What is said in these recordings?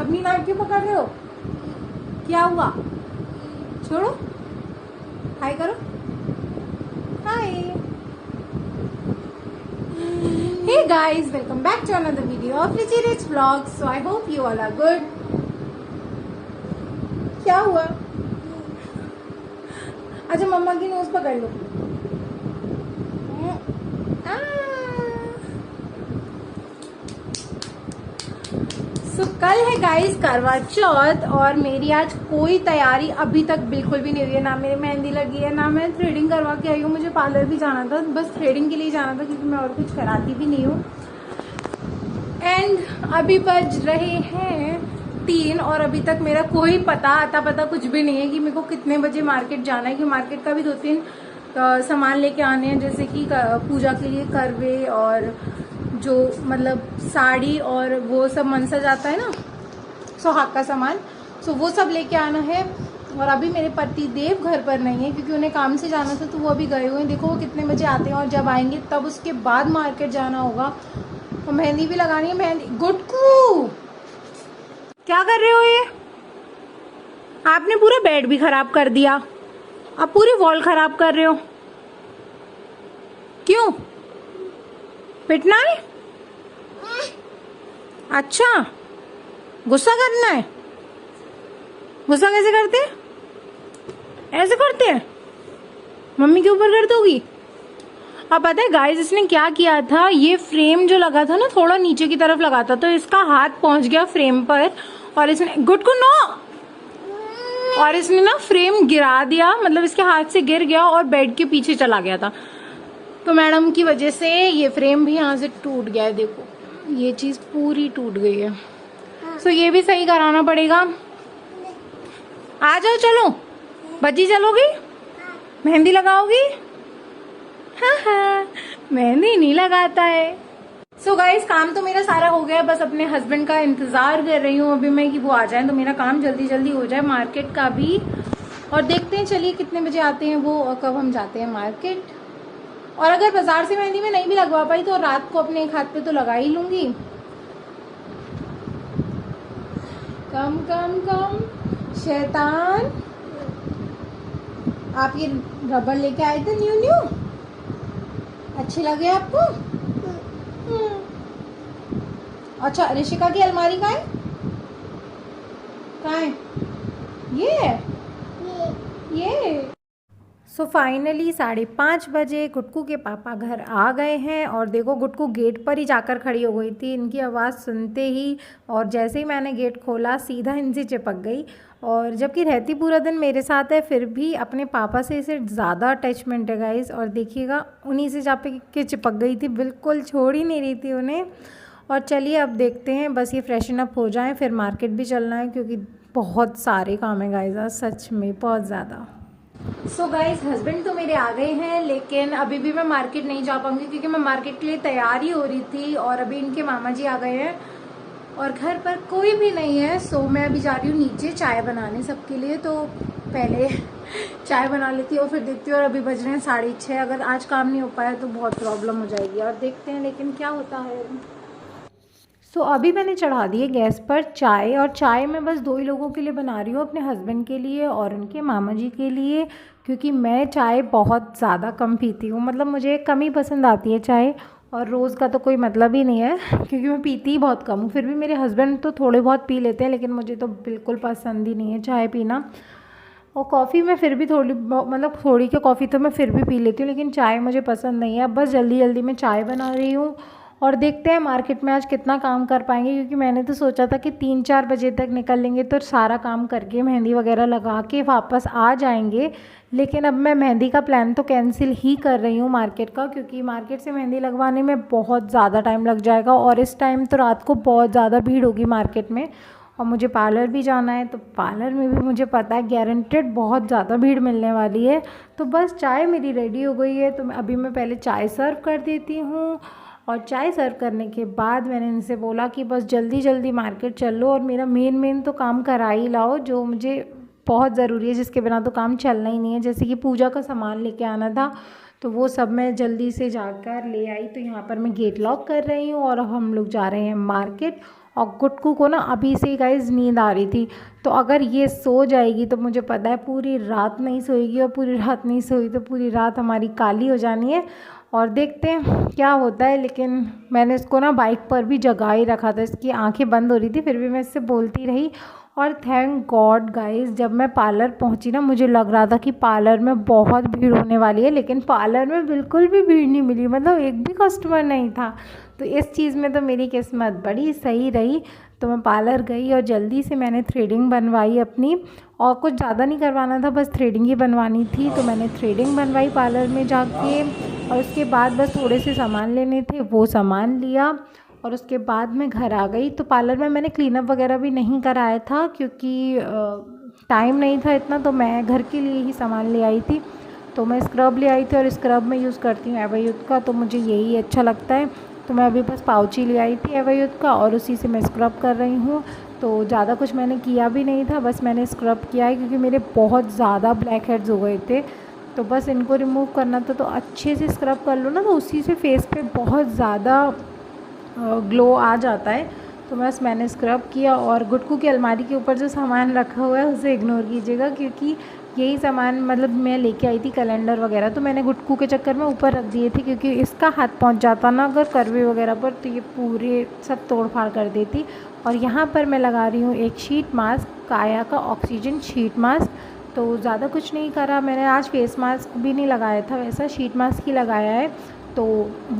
अपनी नाक क्यों पकड़ रहे हो? क्या हुआ? छोड़ो, हाय करो, हाय। Hey guys, welcome back to another video of Richie Rich Vlogs. So I hope you all are good. क्या हुआ? अच्छा मम्मा की नोज पकड़ लो। So, कल है गाइस करवा चौथ और मेरी आज कोई तैयारी अभी तक बिल्कुल भी नहीं हुई है। ना मेरी मेहंदी लगी है, ना मैं थ्रेडिंग करवा के आई हूँ। मुझे पार्लर भी जाना था, बस थ्रेडिंग के लिए जाना था क्योंकि मैं और कुछ कराती भी नहीं हूँ। एंड अभी बज रहे हैं 3 और अभी तक मेरा कोई पता कुछ भी नहीं है कि मेरे को कितने बजे मार्केट जाना है। कि मार्केट का भी 2-3 सामान लेके आने हैं, जैसे कि पूजा के लिए करवे और जो मतलब साड़ी और वो सब मनसा जाता है ना, सुहाग का सामान, सो वो सब लेके आना है। और अभी मेरे पति देव घर पर नहीं है क्योंकि उन्हें काम से जाना था, तो वो अभी गए हुए हैं। देखो वो कितने बजे आते हैं और जब आएंगे तब उसके बाद मार्केट जाना होगा। और मेहंदी भी लगानी है। मेहंदी गुड्डू क्या कर रहे हो? ये आपने पूरा बेड भी खराब कर दिया, आप पूरी वॉल खराब कर रहे हो। क्यों? पिटना है? अच्छा, गुस्सा करना है? गुस्सा कैसे करते हैं? ऐसे करते हैं? मम्मी के ऊपर कर दोगी? अब पता है गाइस इसने क्या किया था, ये फ्रेम जो लगा था ना थोड़ा नीचे की तरफ लगा था, तो इसका हाथ पहुंच गया फ्रेम पर और इसने गुड को नो, और इसने ना फ्रेम गिरा दिया, मतलब इसके हाथ से गिर गया और बेड के पीछे चला गया था। तो मैडम की वजह से ये फ्रेम भी यहाँ से टूट गया है। देखो ये चीज पूरी टूट गई है। सो ये भी सही कराना पड़ेगा। आ जाओ, चलो बच्ची, चलोगी? मेहंदी लगाओगी? हाँ, मेहंदी नहीं लगाता है। सो गाइस काम तो मेरा सारा हो गया, बस अपने हस्बैंड का इंतजार कर रही हूँ अभी मैं कि वो आ जाए तो मेरा काम जल्दी जल्दी हो जाए, मार्केट का भी। और देखते हैं चलिए कितने बजे आते हैं वो और कब हम जाते हैं मार्केट। और अगर बाजार से मेहंदी में नहीं भी लगवा पाई तो रात को अपने एक हाथ पे तो लगा ही लूंगी। कम कम कम शैतान, आप ये रबड़ लेके आए थे न्यू, अच्छे लगे आपको? अच्छा ऋषिका की अलमारी कहाँ है? ये सो फाइनली 5:30 बजे गुटकू के पापा घर आ गए हैं। और देखो गुटकू गेट पर ही जाकर खड़ी हो गई थी इनकी आवाज़ सुनते ही, और जैसे ही मैंने गेट खोला सीधा इनसे चिपक गई। और जबकि रहती पूरा दिन मेरे साथ है फिर भी अपने पापा से इसे ज़्यादा अटैचमेंट है गाइस। और देखिएगा उन्हीं से जाके के चिपक गई थी, बिल्कुल छोड़ ही नहीं रही थी उन्हें। और चलिए अब देखते हैं, बस ये फ्रेशन अप हो जाएं फिर मार्केट भी चलना है क्योंकि बहुत सारे काम है गाइस आज, सच में बहुत ज़्यादा। सो गाइज हस्बैंड तो मेरे आ गए हैं, लेकिन अभी भी मैं मार्केट नहीं जा पाऊंगी क्योंकि मैं मार्केट के लिए तैयारी हो रही थी। और अभी इनके मामा जी आ गए हैं और घर पर कोई भी नहीं है। सो मैं अभी जा रही हूँ नीचे चाय बनाने सबके लिए, तो पहले चाय बना लेती हूँ और फिर देखती हूँ। और अभी बज रहे हैं 6:30, अगर आज काम नहीं हो पाया तो बहुत प्रॉब्लम हो जाएगी और देखते हैं लेकिन क्या होता है। सो अभी मैंने चढ़ा दी है गैस पर चाय, और चाय मैं बस 2 ही लोगों के लिए बना रही हूँ, अपने हस्बैंड के लिए और उनके मामा जी के लिए, क्योंकि मैं चाय बहुत ज़्यादा कम पीती हूँ, मतलब मुझे कम ही पसंद आती है चाय। और रोज़ का तो कोई मतलब ही नहीं है क्योंकि मैं पीती ही बहुत कम हूँ। फिर भी मेरे हस्बैंड तो थोड़े बहुत पी लेते हैं, लेकिन मुझे तो बिल्कुल पसंद ही नहीं है चाय पीना। और कॉफ़ी में फिर भी थोड़ी मतलब थोड़ी की कॉफ़ी तो मैं फिर भी पी लेती हूँ, लेकिन चाय मुझे पसंद नहीं है। अब बस जल्दी जल्दी मैं चाय बना रही हूँ और देखते हैं मार्केट में आज कितना काम कर पाएंगे, क्योंकि मैंने तो सोचा था कि 3-4 बजे तक निकल लेंगे तो सारा काम करके मेहंदी वगैरह लगा के वापस आ जाएंगे। लेकिन अब मैं मेहंदी का प्लान तो कैंसिल ही कर रही हूँ मार्केट का, क्योंकि मार्केट से मेहंदी लगवाने में बहुत ज़्यादा टाइम लग जाएगा और इस टाइम तो रात को बहुत ज़्यादा भीड़ होगी मार्केट में। और मुझे पार्लर भी जाना है, तो पार्लर में भी मुझे पता है गारंटेड बहुत ज़्यादा भीड़ मिलने वाली है। तो बस चाय मेरी रेडी हो गई है, तो मैं पहले चाय सर्व कर देती हूँ। और चाय सर्व करने के बाद मैंने इनसे बोला कि बस जल्दी जल्दी मार्केट चल लो और मेरा मेन तो काम करा ही लाओ, जो मुझे बहुत ज़रूरी है, जिसके बिना तो काम चलना ही नहीं है। जैसे कि पूजा का सामान लेके आना था, तो वो सब मैं जल्दी से जाकर ले आई। तो यहाँ पर मैं गेट लॉक कर रही हूँ और अब हम लोग जा रहे हैं मार्केट। और गुटकू को ना अभी से ही गाइस नींद आ रही थी। तो अगर ये सो जाएगी तो मुझे पता है पूरी रात नहीं सोएगी, और पूरी रात नहीं सोई तो पूरी रात हमारी काली हो जानी है। और देखते हैं क्या होता है। लेकिन मैंने इसको ना बाइक पर भी जगा ही रखा था, इसकी आंखें बंद हो रही थी, फिर भी मैं इससे बोलती रही। और थैंक गॉड गाइस, जब मैं पार्लर पहुंची ना, मुझे लग रहा था कि पार्लर में बहुत भीड़ होने वाली है, लेकिन पार्लर में बिल्कुल भी भीड़ नहीं मिली, मतलब एक भी कस्टमर नहीं था। तो इस चीज़ में तो मेरी किस्मत बड़ी सही रही। तो मैं पार्लर गई और जल्दी से मैंने थ्रेडिंग बनवाई अपनी, और कुछ ज़्यादा नहीं करवाना था, बस थ्रेडिंग ही बनवानी थी। तो मैंने थ्रेडिंग बनवाई पार्लर में जाके, और उसके बाद बस थोड़े से सामान लेने थे, वो सामान लिया, और उसके बाद मैं घर आ गई। तो पार्लर में मैंने क्लीनअप वगैरह भी नहीं कराया था, क्योंकि टाइम नहीं था इतना, तो मैं घर के लिए ही सामान ले आई थी। तो मैं स्क्रब ले आई थी, और स्क्रब में यूज़ करती हूँ एवरयूथ का, तो मुझे यही अच्छा लगता है। तो मैं अभी बस पाउच ही ले आई थी एवरयूथ का, और उसी से मैं स्क्रब कर रही हूँ। तो ज़्यादा कुछ मैंने किया भी नहीं था, बस मैंने स्क्रब किया है, क्योंकि मेरे बहुत ज़्यादा ब्लैक हेड्स हो गए थे। तो बस इनको रिमूव करना था, तो अच्छे से स्क्रब कर लो ना, तो उसी से फेस पे बहुत ज़्यादा ग्लो आ जाता है। तो बस मैंने स्क्रब किया। और गुटकू की अलमारी के ऊपर जो सामान रखा हुआ है उसे इग्नोर कीजिएगा, क्योंकि यही सामान मतलब मैं लेके आई थी कैलेंडर वगैरह, तो मैंने गुटकू के चक्कर में ऊपर रख दिए थे, क्योंकि इसका हाथ पहुंच जाता ना अगर करवे वगैरह पर, तो ये पूरे सब तोड़ फाड़ कर देती। और यहाँ पर मैं लगा रही हूँ एक शीट मास्क, काया का ऑक्सीजन शीट मास्क। तो ज़्यादा कुछ नहीं करा मैंने, आज फेस मास्क भी नहीं लगाया था, वैसा शीट मास्क ही लगाया है। तो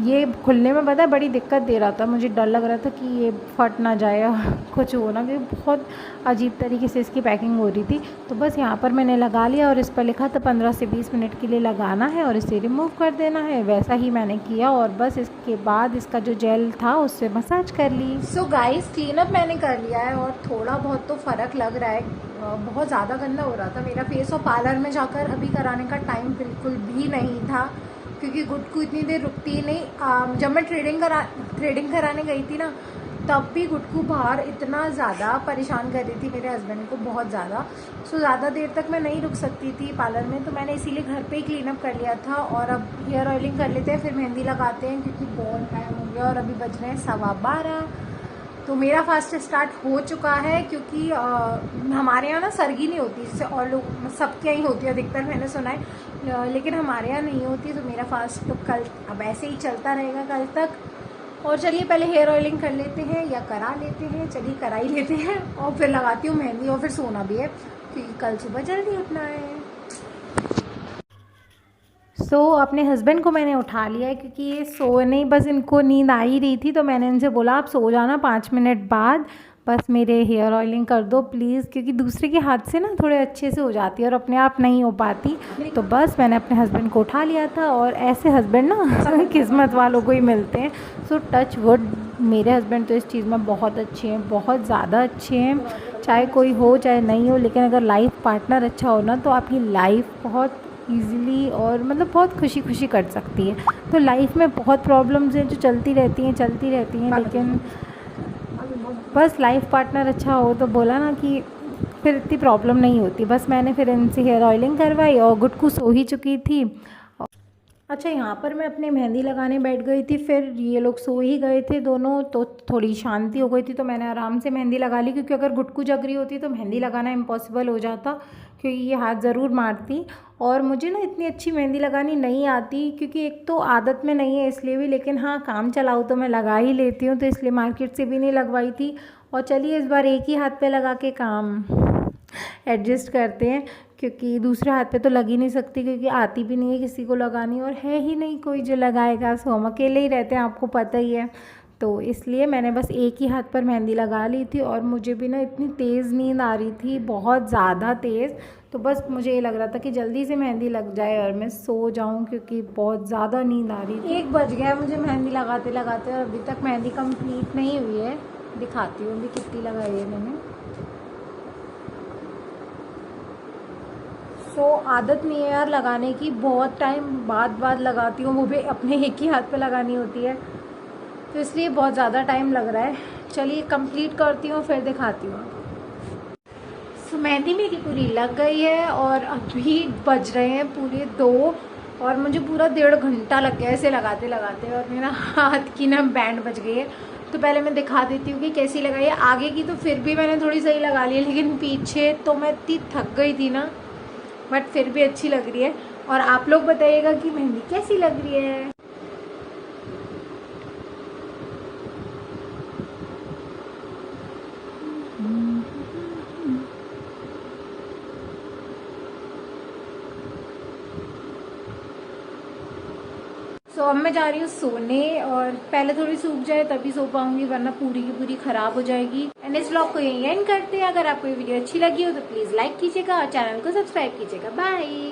ये खुलने में पता है बड़ी दिक्कत दे रहा था, मुझे डर लग रहा था कि ये फट ना जाए या कुछ हो ना, क्योंकि बहुत अजीब तरीके से इसकी पैकिंग हो रही थी। तो बस यहाँ पर मैंने लगा लिया, और इस पर लिखा था 15 से 20 मिनट के लिए लगाना है और इसे रिमूव कर देना है। वैसा ही मैंने किया, और बस इसके बाद इसका जो जेल था उससे मसाज कर ली। सो गाइस, क्लीनअप मैंने कर लिया है, और थोड़ा बहुत तो फ़र्क लग रहा है। बहुत ज़्यादा गंदा हो रहा था मेरा फेस, और पार्लर में जाकर अभी कराने का टाइम बिल्कुल भी नहीं था, क्योंकि गुटकू इतनी देर रुकती ही नहीं। जब मैं थ्रेडिंग कराने गई थी ना, तब भी गुटकू बाहर इतना ज़्यादा परेशान कर रही थी मेरे हस्बैंड को, बहुत ज़्यादा। सो ज़्यादा देर तक मैं नहीं रुक सकती थी पार्लर में, तो मैंने इसीलिए घर पे ही क्लीनअप कर लिया था। और अब हेयर ऑयलिंग कर लेते हैं, फिर मेहंदी लगाते हैं, क्योंकि बहुत टाइम हो गया, और अभी बज रहे हैं 12:15। तो मेरा फास्ट स्टार्ट हो चुका है, क्योंकि हमारे यहाँ ना सरगी नहीं होती, जैसे और लोग सबके यहाँ होती है अधिकतर, मैंने सुना है, लेकिन हमारे यहाँ नहीं होती। तो मेरा फास्ट तो कल अब ऐसे ही चलता रहेगा कल तक। और चलिए पहले हेयर ऑयलिंग कर लेते हैं, या करा लेते हैं, चलिए करा ही लेते हैं, और फिर लगाती हूँ मेहंदी, और फिर सोना भी है, क्योंकि कल सुबह जल्दी उठना है। अपने हस्बैंड को मैंने उठा लिया है, क्योंकि ये सोने बस इनको नींद आ ही रही थी, तो मैंने इनसे बोला आप सो जाना 5 मिनट बाद, बस मेरे हेयर ऑयलिंग कर दो प्लीज़, क्योंकि दूसरे के हाथ से ना थोड़े अच्छे से हो जाती है और अपने आप नहीं हो पाती। तो बस मैंने अपने हस्बैंड को उठा लिया था, और ऐसे हस्बैंड ना किस्मत वालों को ही मिलते हैं। टच वुड, मेरे हस्बैंड तो इस चीज़ में बहुत अच्छे हैं, बहुत ज़्यादा अच्छे हैं। चाहे कोई हो चाहे नहीं हो, लेकिन अगर लाइफ पार्टनर अच्छा हो ना, तो आपकी लाइफ बहुत ईज़िली और मतलब बहुत खुशी खुशी कट सकती है। तो लाइफ में बहुत प्रॉब्लम्स हैं जो चलती रहती हैं, लेकिन बस लाइफ पार्टनर अच्छा हो तो बोला ना कि फिर इतनी प्रॉब्लम नहीं होती। बस मैंने फिर इनसे हेयर ऑयलिंग करवाई, और गुटकू सो ही चुकी थी। अच्छा, यहाँ पर मैं अपनी मेहंदी लगाने बैठ गई थी, फिर ये लोग सो ही गए थे दोनों, तो थोड़ी शांति हो गई थी, तो मैंने आराम से मेहंदी लगा ली, क्योंकि अगर गुटकू जग रही होती तो मेहंदी लगाना इम्पॉसिबल हो जाता, क्योंकि ये हाथ ज़रूर मारती। और मुझे ना इतनी अच्छी मेहंदी लगानी नहीं आती, क्योंकि एक तो आदत में नहीं है इसलिए भी, लेकिन हाँ काम चलाऊँ तो मैं लगा ही लेती हूँ, तो इसलिए मार्केट से भी नहीं लगवाई थी। और चलिए इस बार एक ही हाथ पे लगा के काम एडजस्ट करते हैं, क्योंकि दूसरे हाथ पे तो लग ही नहीं सकती, क्योंकि आती भी नहीं है किसी को लगानी, और है ही नहीं कोई जो लगाएगा। सो हम अकेले ही रहते हैं, आपको पता ही है। तो इसलिए मैंने बस एक ही हाथ पर मेहंदी लगा ली थी, और मुझे भी ना इतनी तेज़ नींद आ रही थी, बहुत ज़्यादा तेज़। तो बस मुझे ये लग रहा था कि जल्दी से मेहंदी लग जाए और मैं सो जाऊं, क्योंकि बहुत ज़्यादा नींद आ रही थी। 1 बज गया मुझे मेहंदी लगाते लगाते, और अभी तक मेहंदी कंप्लीट नहीं हुई है। दिखाती हूँ अभी कितनी लगाई है मैंने। आदत नहीं है यार लगाने की, बहुत टाइम बाद लगाती हूँ, वो भी अपने एक ही हाथ पे लगानी होती है, तो इसलिए बहुत ज़्यादा टाइम लग रहा है। चलिए कंप्लीट करती हूँ, फिर दिखाती हूँ। मेहंदी मेरी पूरी लग गई है, और अभी बज रहे हैं पूरे 2, और मुझे पूरा 1.5 घंटा लग गया ऐसे लगाते लगाते, और मेरा हाथ की ना बैंड बज गई है। तो पहले मैं दिखा देती हूँ कि कैसी लगाई है। आगे की तो फिर भी मैंने थोड़ी सही लगा ली है, लेकिन पीछे तो मैं इतनी थक गई थी ना, बट फिर भी अच्छी लग रही है। और आप लोग बताइएगा कि मेहंदी कैसी लग रही है। सो अब मैं जा रही हूँ सोने, और पहले थोड़ी सूख जाए तभी सो पाऊंगी, वरना पूरी की पूरी खराब हो जाएगी। एंड इस व्लॉग को यहीं एंड करते हैं। अगर आपको ये वीडियो अच्छी लगी हो तो प्लीज़ लाइक कीजिएगा और चैनल को सब्सक्राइब कीजिएगा। बाय।